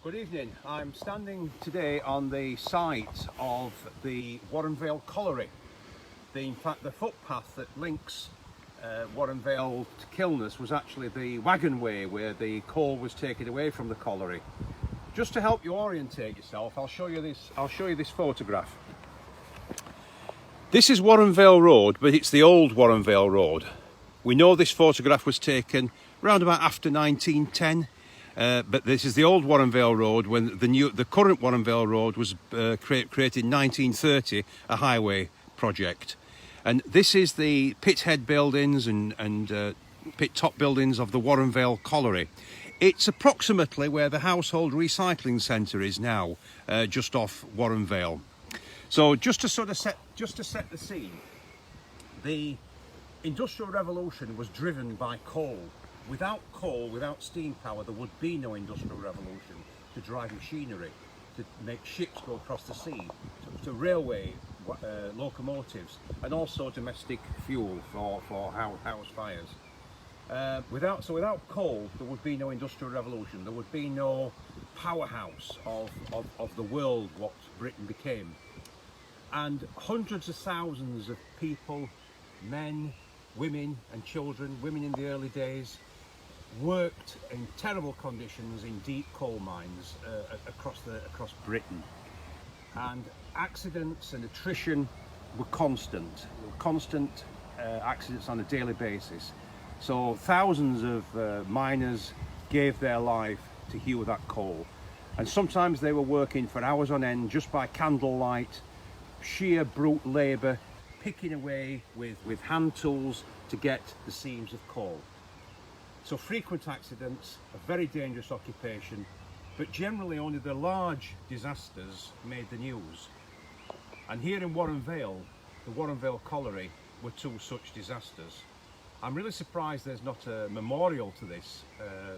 Good evening. I'm standing today on the site of the Warren Vale Colliery. In fact, the footpath that links Warren Vale to Kilness was actually the wagon way where the coal was taken away from the colliery. Just to help you orientate yourself, I'll show you this photograph. This is Warren Vale Road, but it's the old Warren Vale Road. We know this photograph was taken round about after 1910. But this is the old Warren Vale Road when the current Warren Vale Road was created in 1930, a highway project. And this is the pit head buildings and pit top buildings of the Warren Vale Colliery. It's approximately where the household recycling centre is now, just off Warren Vale. So just to set the scene, the Industrial Revolution was driven by coal. Without coal, without steam power, there would be no industrial revolution to drive machinery, to make ships go across the sea, to railway locomotives, and also domestic fuel for house fires. Without coal, there would be no industrial revolution. There would be no powerhouse of the world, what Britain became. And hundreds of thousands of people, men, women and children, women in the early days, worked in terrible conditions in deep coal mines across Britain, and accidents and attrition were constant. There were constant accidents on a daily basis. So thousands of miners gave their life to hew that coal, and sometimes they were working for hours on end just by candlelight, sheer brute labour, picking away with hand tools to get the seams of coal. So frequent accidents, a very dangerous occupation, but generally only the large disasters made the news. And here in Warren Vale, the Warren Vale Colliery were two such disasters. I'm really surprised there's not a memorial to this,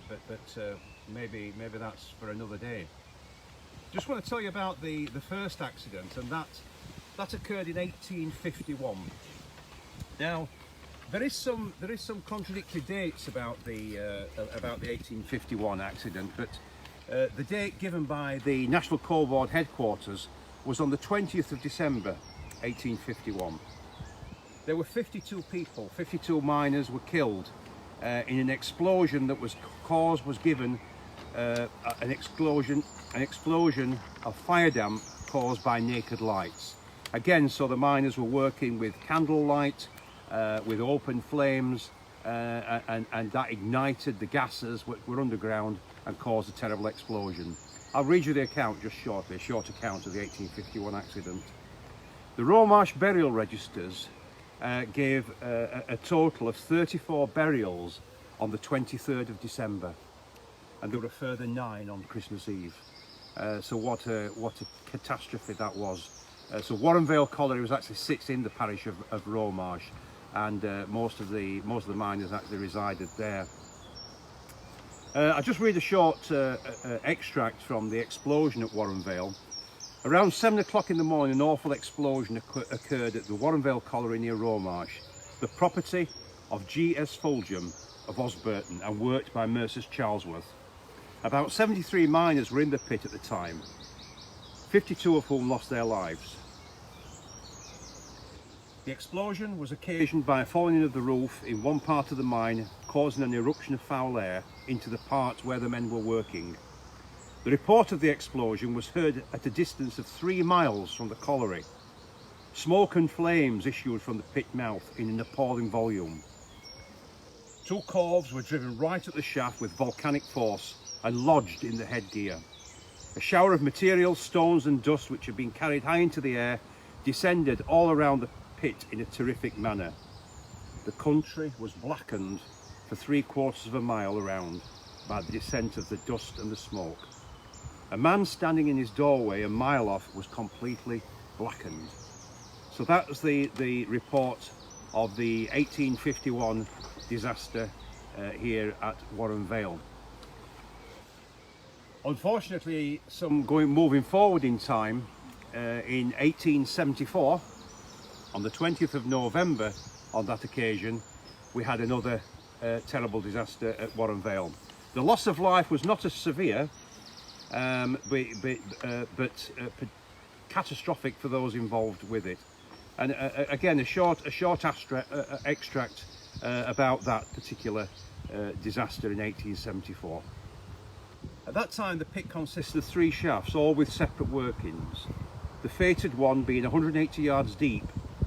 but maybe that's for another day. Just want to tell you about the first accident, and that occurred in 1851. Now, there is some contradictory dates about the 1851 accident, but the date given by the National Coal Board headquarters was on the 20th of December 1851. There were 52 people, 52 miners were killed in an explosion that was given an explosion of fire damp caused by naked lights. Again, so the miners were working with candlelight, with open flames, and that ignited the gases which were underground and caused a terrible explosion. I'll read you the account just shortly, a short account of the 1851 accident. The Rawmarsh burial registers gave a total of 34 burials on the 23rd of December, and there were a further 9 on Christmas Eve. So what a catastrophe that was. So Warren Vale Colliery actually sits in the parish of Rawmarsh, and most of the miners actually resided there. I'll just read a short extract from the explosion at Warren Vale. Around 7 o'clock in the morning, an awful explosion occurred at the Warren Vale Colliery near Rawmarsh, the property of G.S. Fulgham of Osburton and worked by Mercer's Charlesworth. About 73 miners were in the pit at the time, 52 of whom lost their lives. The explosion was occasioned by a falling of the roof in one part of the mine, causing an eruption of foul air into the part where the men were working. The report of the explosion was heard at a distance of 3 miles from the colliery. Smoke and flames issued from the pit mouth in an appalling volume. 2 corves were driven right at the shaft with volcanic force and lodged in the headgear. A shower of materials, stones and dust which had been carried high into the air descended all around the pit in a terrific manner. The country was blackened for 3/4 of a mile around by the descent of the dust and the smoke. A man standing in his doorway a mile off was completely blackened. So that was the report of the 1851 disaster here at Warren Vale. Unfortunately, moving forward in time, in 1874, on the 20th of November, on that occasion, we had another terrible disaster at Warren Vale. The loss of life was not as severe catastrophic for those involved with it. And again, a short extract about that particular disaster in 1874. At that time, the pit consisted of 3 shafts, all with separate workings. The fated one being 180 yards deep,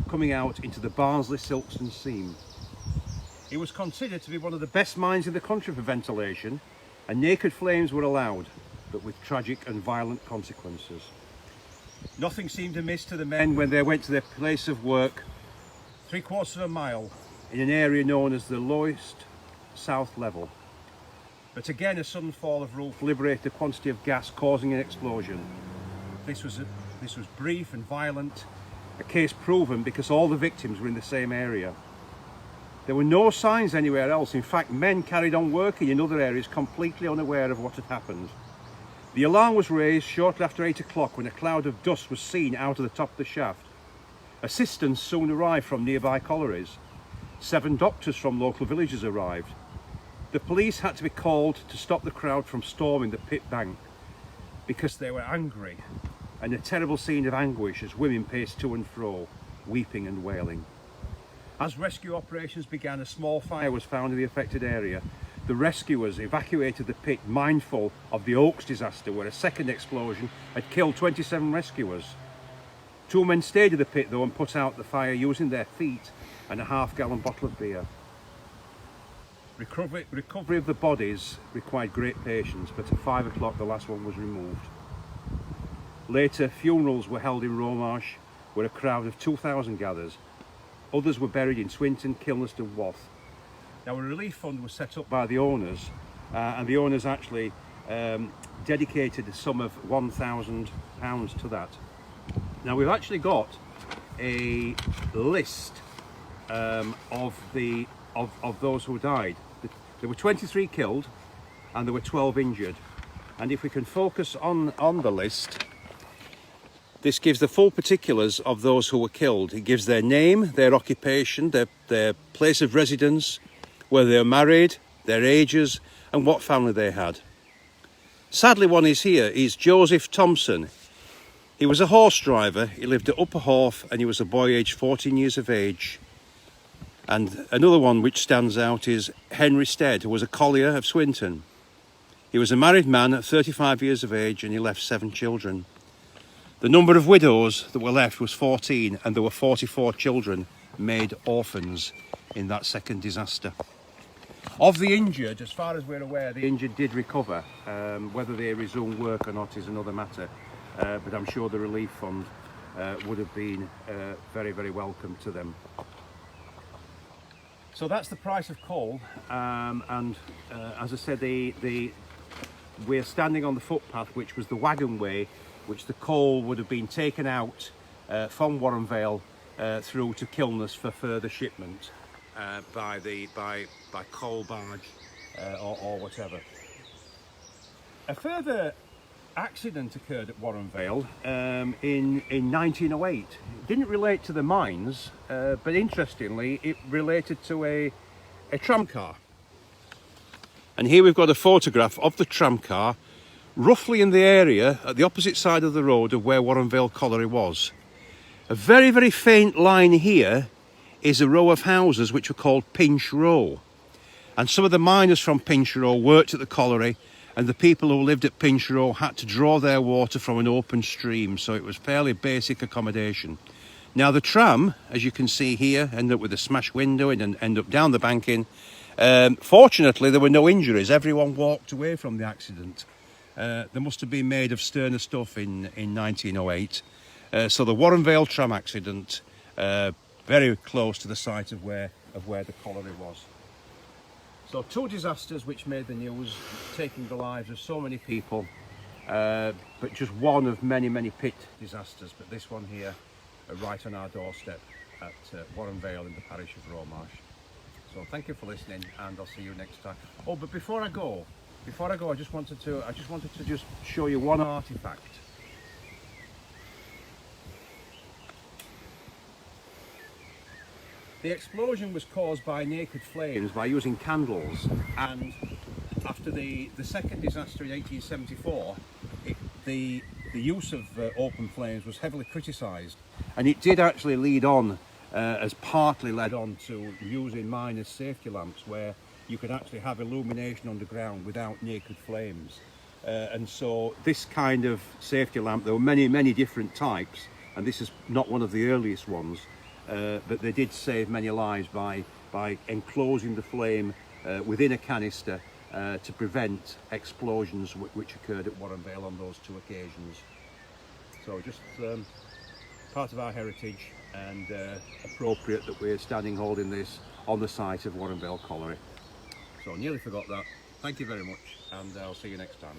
coming out into the Barnsley-Silkstone seam. It was considered to be one of the best mines in the country for ventilation, and naked flames were allowed, but with tragic and violent consequences. Nothing seemed amiss to the men when they went to their place of work, 3/4 of a mile in an area known as the lowest south level. But again, a sudden fall of roof liberated a quantity of gas, causing an explosion. This was brief and violent, a case proven because all the victims were in the same area. There were no signs anywhere else. In fact, men carried on working in other areas completely unaware of what had happened. The alarm was raised shortly after 8 o'clock when a cloud of dust was seen out of the top of the shaft. Assistance soon arrived from nearby collieries. 7 doctors from local villages arrived. The police had to be called to stop the crowd from storming the pit bank because they were angry, and a terrible scene of anguish as women paced to and fro, weeping and wailing. As rescue operations began, a small fire was found in the affected area. The rescuers evacuated the pit, mindful of the Oaks disaster, where a second explosion had killed 27 rescuers. 2 men stayed in the pit though and put out the fire using their feet and a half-gallon bottle of beer. Recovery of the bodies required great patience, but at 5 o'clock the last one was removed. Later, funerals were held in Rawmarsh, where a crowd of 2,000 gathers. Others were buried in Swinton, Kilnerst and Wath. Now, a relief fund was set up by the owners, and the owners actually dedicated a sum of £1,000 to that. Now, we've actually got a list of those who died. There were 23 killed and there were 12 injured. And if we can focus on the list, this gives the full particulars of those who were killed. It gives their name, their occupation, their place of residence, whether they were married, their ages, and what family they had. Sadly, one is here is Joseph Thompson. He was a horse driver. He lived at Upper Horth and he was a boy aged 14 years of age. And another one which stands out is Henry Stead, who was a collier of Swinton. He was a married man at 35 years of age and he left 7 children. The number of widows that were left was 14, and there were 44 children made orphans in that second disaster. Of the injured, as far as we're aware, the injured did recover. Whether they resumed work or not is another matter, but I'm sure the relief fund would have been very, very welcome to them. So that's the price of coal, and as I said, we're standing on the footpath, which was the wagon way, which the coal would have been taken out from Warren Vale through to Kilnerst for further shipment by coal barge or whatever. A further accident occurred at Warren Vale in 1908. It didn't relate to the mines, but interestingly it related to a tram car. And here we've got a photograph of the tram car roughly in the area at the opposite side of the road of where Warren Vale Colliery was. A very, very faint line here is a row of houses which were called Pinch Row. And some of the miners from Pinch Row worked at the colliery, and the people who lived at Pinch Row had to draw their water from an open stream, so it was fairly basic accommodation. Now the tram, as you can see here, ended up with a smashed window and ended up down the banking. Fortunately, there were no injuries. Everyone walked away from the accident. They must have been made of sterner stuff in 1908. So the Warren Vale tram accident, very close to the site of where the colliery was. So 2 disasters which made the news, taking the lives of so many people, but just one of many, many pit disasters. But this one here, right on our doorstep at Warren Vale in the parish of Rawmarsh. So thank you for listening, and I'll see you next time. Oh, but before I go, I just wanted to just show you one artifact. The explosion was caused by naked flames by using candles, and after the second disaster in 1874, the use of open flames was heavily criticised, and it did actually lead on, as partly led on to using miners' safety lamps, where you could actually have illumination underground without naked flames. And so this kind of safety lamp, there were many different types, and this is not one of the earliest ones, but they did save many lives by enclosing the flame within a canister to prevent explosions which occurred at Warren Vale on those two occasions. So just part of our heritage, and appropriate that we're standing holding this on the site of Warren Vale Colliery. So nearly forgot that. Thank you very much, and I'll see you next time.